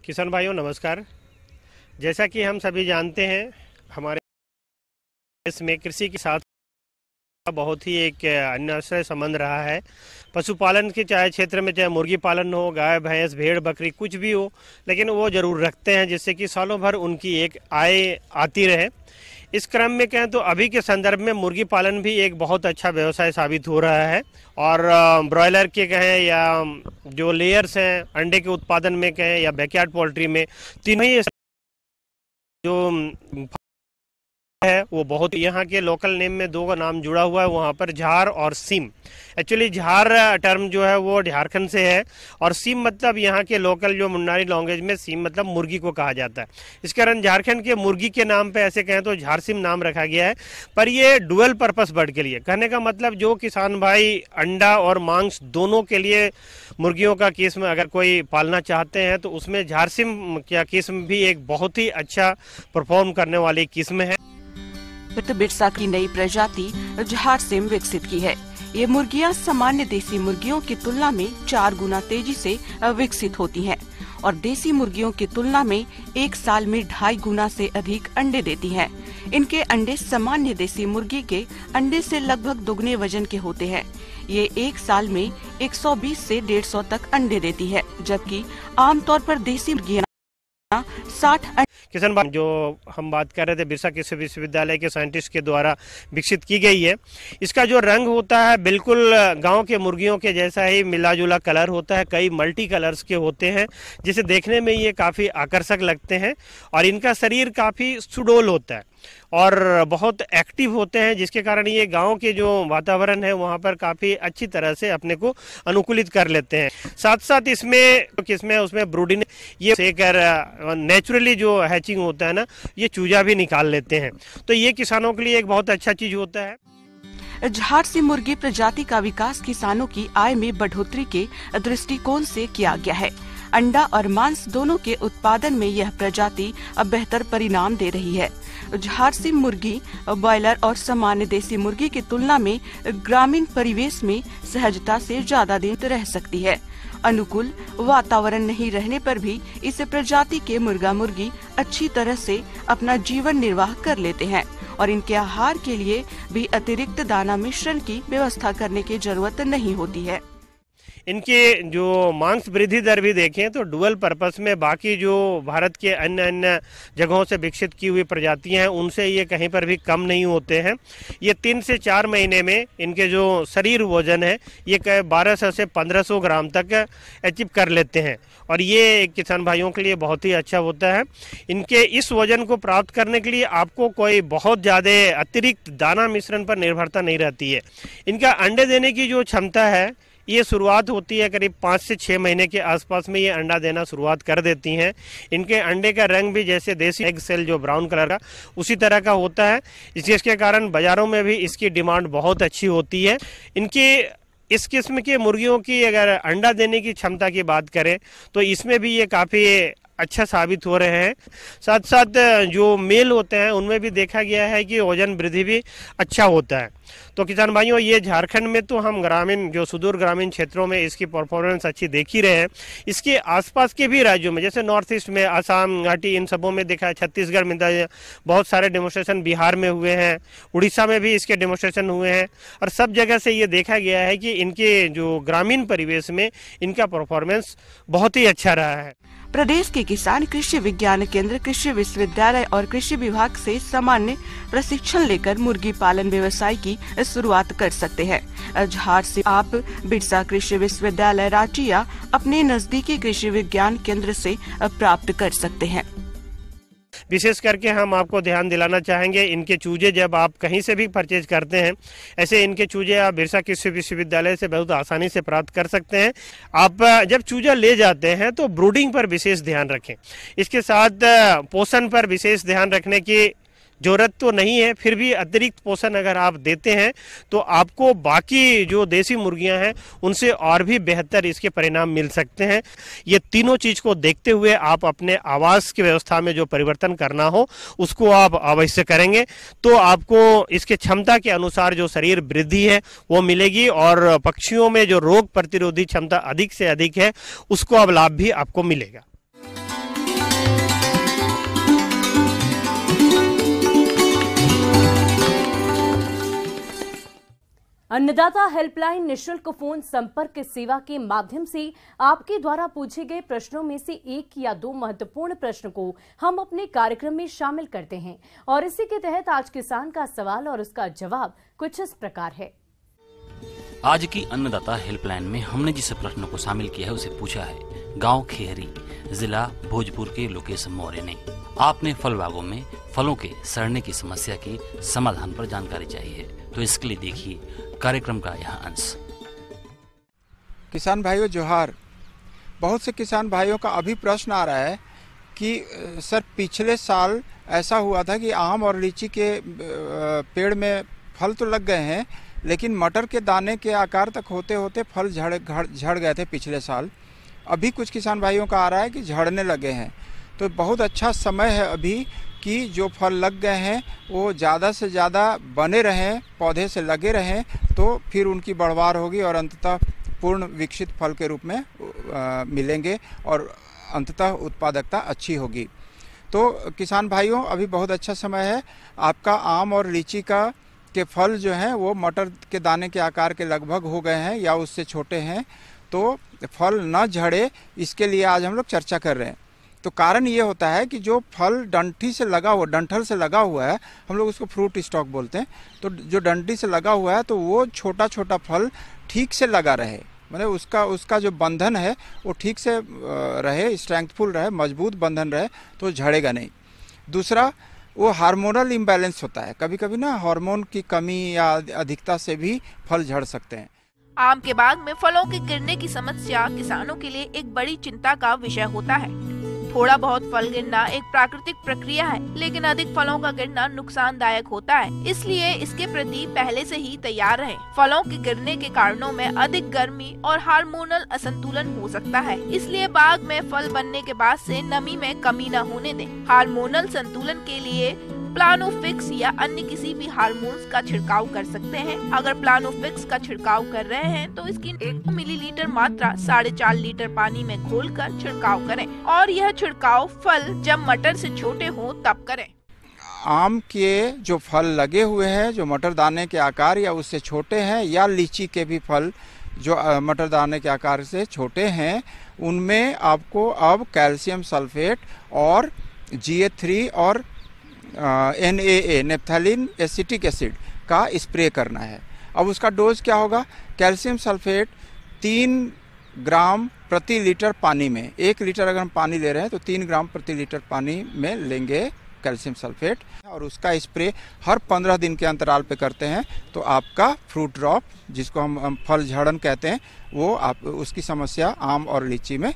किसान भाइयों नमस्कार। जैसा कि हम सभी जानते हैं, हमारे देश में कृषि के साथ बहुत ही एक अन्योन्याश्रय संबंध रहा है। पशुपालन के चाहे क्षेत्र में, चाहे मुर्गी पालन हो, गाय भैंस भेड़ बकरी कुछ भी हो, लेकिन वो जरूर रखते हैं जिससे कि सालों भर उनकी एक आय आती रहे। इस क्रम में कहें तो अभी के संदर्भ में मुर्गी पालन भी एक बहुत अच्छा व्यवसाय साबित हो रहा है। और ब्रॉयलर के कहें या जो लेयर्स हैं अंडे के उत्पादन में कहें या बैकयार्ड पोल्ट्री में, तीनों ही जो है वो बहुत, यहाँ के लोकल नेम में दो का नाम जुड़ा हुआ है, वहाँ पर झार और सीम। एक्चुअली झार टर्म जो है वो झारखंड से है और सीम मतलब यहाँ के लोकल जो मुन्नारी लैंग्वेज में सीम मतलब मुर्गी को कहा जाता है। इस कारण झारखंड के मुर्गी के नाम पे ऐसे कहें तो झारसीम नाम रखा गया है। पर ये डुअल पर्पस बर्ड के लिए, कहने का मतलब जो किसान भाई अंडा और मांस दोनों के लिए मुर्गियों का किस्म अगर कोई पालना चाहते हैं तो उसमें झारसीम क्या किस्म भी एक बहुत ही अच्छा परफॉर्म करने वाली किस्म है। बिरसा की नई प्रजाति झारसीम विकसित की है। ये मुर्गियां सामान्य देसी मुर्गियों की तुलना में 4 गुना तेजी से विकसित होती हैं और देसी मुर्गियों की तुलना में एक साल में 2.5 गुना से अधिक अंडे देती हैं। इनके अंडे सामान्य देसी मुर्गी के अंडे से लगभग दुगने वजन के होते हैं। ये एक साल में 120 से 150 तक अंडे देती है, जबकि आमतौर पर देसी मुर्गियां 60। किसान भाई, जो हम बात कर रहे थे बिरसा कृषि विश्वविद्यालय के साइंटिस्ट के द्वारा विकसित की गई है। इसका जो रंग होता है बिल्कुल गांव के मुर्गियों के जैसा ही मिला जुला कलर होता है, कई मल्टी कलर्स के होते हैं जिसे देखने में ये काफ़ी आकर्षक लगते हैं। और इनका शरीर काफ़ी सुडौल होता है और बहुत एक्टिव होते हैं, जिसके कारण ये गांव के जो वातावरण है वहाँ पर काफ़ी अच्छी तरह से अपने को अनुकूलित कर लेते हैं। साथ साथ इसमें उसमें ब्रूडिंग ये सेकर नेचुरली जो हैचिंग होता है ना, ये चूजा भी निकाल लेते हैं। तो ये किसानों के लिए एक बहुत अच्छा चीज होता है। झारसीम मुर्गी प्रजाति का विकास किसानों की आय में बढ़ोतरी के दृष्टिकोण से किया गया है। अंडा और मांस दोनों के उत्पादन में यह प्रजाति अब बेहतर परिणाम दे रही है। झारसीम मुर्गी ब्रॉयलर और सामान्य देसी मुर्गी की तुलना में ग्रामीण परिवेश में सहजता से ज्यादा दिन रह सकती है। अनुकूल वातावरण नहीं रहने पर भी इस प्रजाति के मुर्गा मुर्गी अच्छी तरह से अपना जीवन निर्वाह कर लेते हैं और इनके आहार के लिए भी अतिरिक्त दाना मिश्रण की व्यवस्था करने की जरूरत नहीं होती है। इनके जो मांस वृद्धि दर भी देखें तो डुअल पर्पस में बाकी जो भारत के अन्य जगहों से विकसित की हुई प्रजातियां हैं उनसे ये कहीं पर भी कम नहीं होते हैं। ये 3 से 4 महीने में इनके जो शरीर वजन है ये 1200 से 1500 ग्राम तक अचीव कर लेते हैं और ये किसान भाइयों के लिए बहुत ही अच्छा होता है। इनके इस वजन को प्राप्त करने के लिए आपको कोई बहुत ज़्यादा अतिरिक्त दाना मिश्रण पर निर्भरता नहीं रहती है। इनका अंडे देने की जो क्षमता है ये शुरुआत होती है करीब 5 से 6 महीने के आसपास में ये अंडा देना शुरुआत कर देती हैं। इनके अंडे का रंग भी जैसे देसी एग सेल जो ब्राउन कलर का उसी तरह का होता है, जिसके कारण बाज़ारों में भी इसकी डिमांड बहुत अच्छी होती है। इनकी इस किस्म के मुर्गियों की अगर अंडा देने की क्षमता की बात करें तो इसमें भी ये काफ़ी अच्छा साबित हो रहे हैं। साथ साथ जो मेल होते हैं उनमें भी देखा गया है कि वजन वृद्धि भी अच्छा होता है। तो किसान भाइयों, ये झारखंड में तो हम ग्रामीण जो सुदूर ग्रामीण क्षेत्रों में इसकी परफॉर्मेंस अच्छी देख ही रहे हैं। इसके आसपास के भी राज्यों में जैसे नॉर्थ ईस्ट में असम घाटी इन सबों में देखा है, छत्तीसगढ़ में बहुत सारे डेमोस्ट्रेशन बिहार में हुए हैं, उड़ीसा में भी इसके डेमोस्ट्रेशन हुए हैं और सब जगह से ये देखा गया है कि इनके जो ग्रामीण परिवेश में इनका परफॉर्मेंस बहुत ही अच्छा रहा है। प्रदेश के किसान कृषि विज्ञान केंद्र, कृषि विश्वविद्यालय और कृषि विभाग से सामान्य प्रशिक्षण लेकर मुर्गी पालन व्यवसाय की शुरुआत कर सकते हैं। झार से आप बिरसा कृषि विश्वविद्यालय रांची या अपने नजदीकी कृषि विज्ञान केंद्र से प्राप्त कर सकते हैं। विशेष करके हम आपको ध्यान दिलाना चाहेंगे, इनके चूजे जब आप कहीं से भी परचेज करते हैं, ऐसे इनके चूजे आप बिरसा कृषि विश्वविद्यालय से बहुत आसानी से प्राप्त कर सकते हैं। आप जब चूजा ले जाते हैं तो ब्रूडिंग पर विशेष ध्यान रखें। इसके साथ पोषण पर विशेष ध्यान रखने की जरूरत तो नहीं है, फिर भी अतिरिक्त पोषण अगर आप देते हैं तो आपको बाकी जो देसी मुर्गियां हैं उनसे और भी बेहतर इसके परिणाम मिल सकते हैं। ये तीनों चीज को देखते हुए आप अपने आवास की व्यवस्था में जो परिवर्तन करना हो उसको आप अवश्य करेंगे तो आपको इसके क्षमता के अनुसार जो शरीर वृद्धि है वो मिलेगी और पक्षियों में जो रोग प्रतिरोधी क्षमता अधिक से अधिक है उसको अब लाभ भी आपको मिलेगा। अन्नदाता हेल्पलाइन निशुल्क फोन संपर्क सेवा के माध्यम से आपके द्वारा पूछे गए प्रश्नों में से एक या दो महत्वपूर्ण प्रश्न को हम अपने कार्यक्रम में शामिल करते हैं और इसी के तहत आज किसान का सवाल और उसका जवाब कुछ इस प्रकार है। आज की अन्नदाता हेल्पलाइन में हमने जिस प्रश्न को शामिल किया है उसे पूछा है गांव खेहरी, जिला भोजपुर के लोकेश मौर्य ने। आपने फल बागों में फलों के सड़ने की समस्या की समाधान पर जानकारी चाहिए, तो इसके लिए देखिए कार्यक्रम का यह अंश। किसान भाइयों जोहार। बहुत से किसान भाइयों का अभी प्रश्न आ रहा है कि सर पिछले साल ऐसा हुआ था कि आम और लीची के पेड़ में फल तो लग गए हैं, लेकिन मटर के दाने के आकार तक होते होते फल झड़ गए थे पिछले साल। अभी कुछ किसान भाइयों का आ रहा है कि झड़ने लगे हैं। तो बहुत अच्छा समय है अभी कि जो फल लग गए हैं वो ज़्यादा से ज़्यादा बने रहें, पौधे से लगे रहें, तो फिर उनकी बढ़वार होगी और अंततः पूर्ण विकसित फल के रूप में मिलेंगे और अंततः उत्पादकता अच्छी होगी। तो किसान भाइयों अभी बहुत अच्छा समय है। आपका आम और लीची के फल जो हैं वो मटर के दाने के आकार के लगभग हो गए हैं या उससे छोटे हैं, तो फल न झड़े इसके लिए आज हम लोग चर्चा कर रहे हैं। तो कारण ये होता है कि जो फल डंठी से लगा हुआ, डंठल से लगा हुआ है, हम लोग उसको फ्रूट स्टॉक बोलते हैं, तो जो डंठी से लगा हुआ है तो वो छोटा छोटा फल ठीक से लगा रहे, मतलब उसका जो बंधन है वो ठीक से रहे, स्ट्रेंथफुल रहे, मजबूत बंधन रहे, तो झड़ेगा नहीं। दूसरा, वो हार्मोनल इम्बैलेंस होता है। कभी कभी ना हार्मोन की कमी या अधिकता से भी फल झड़ सकते हैं। आम के बाग में फलों के गिरने की समस्या किसानों के लिए एक बड़ी चिंता का विषय होता है। थोड़ा बहुत फल गिरना एक प्राकृतिक प्रक्रिया है, लेकिन अधिक फलों का गिरना नुकसानदायक होता है, इसलिए इसके प्रति पहले से ही तैयार रहें। फलों के गिरने के कारणों में अधिक गर्मी और हार्मोनल असंतुलन हो सकता है, इसलिए बाग में फल बनने के बाद से नमी में कमी न होने दें। हार्मोनल संतुलन के लिए प्लानोफिक्स या अन्य किसी भी हार्मोन्स का छिड़काव कर सकते हैं। अगर प्लानोफिक्स का छिड़काव कर रहे हैं तो इसकी 1 मिलीलीटर मात्रा 4.5 लीटर पानी में घोलकर छिड़काव करें और यह छिड़काव फल जब मटर से छोटे हो तब करें। आम के जो फल लगे हुए हैं जो मटर दाने के आकार या उससे छोटे हैं, या लीची के भी फल जो मटर दाने के आकार से छोटे हैं, उनमें आपको अब कैल्शियम सल्फेट और GA3 और NAA नेप्थेलिन एसिटिक एसिड का स्प्रे करना है। अब उसका डोज क्या होगा? कैल्शियम सल्फेट 3 ग्राम प्रति लीटर पानी में, 1 लीटर अगर हम पानी ले रहे हैं तो 3 ग्राम प्रति लीटर पानी में लेंगे कैल्शियम सल्फेट, और उसका स्प्रे हर 15 दिन के अंतराल पे करते हैं। तो आपका फ्रूट ड्रॉप, जिसको हम फल झड़न कहते हैं, वो उसकी समस्या आम और लीची में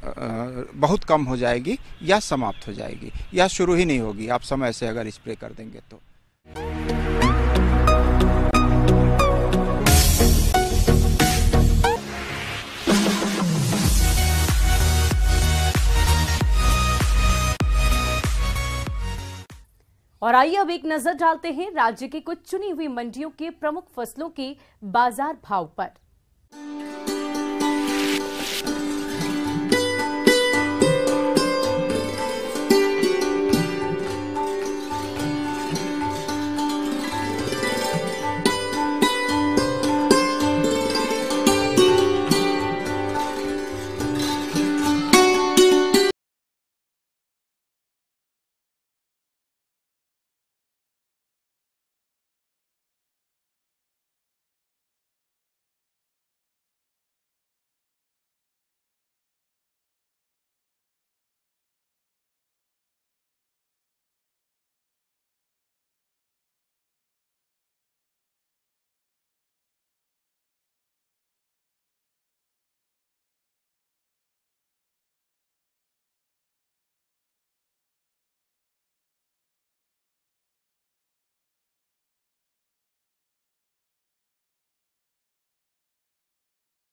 बहुत कम हो जाएगी या समाप्त हो जाएगी या शुरू ही नहीं होगी, आप समय से अगर स्प्रे कर देंगे तो। और आइए अब एक नजर डालते हैं राज्य की कुछ चुनी हुई मंडियों के प्रमुख फसलों के बाजार भाव पर।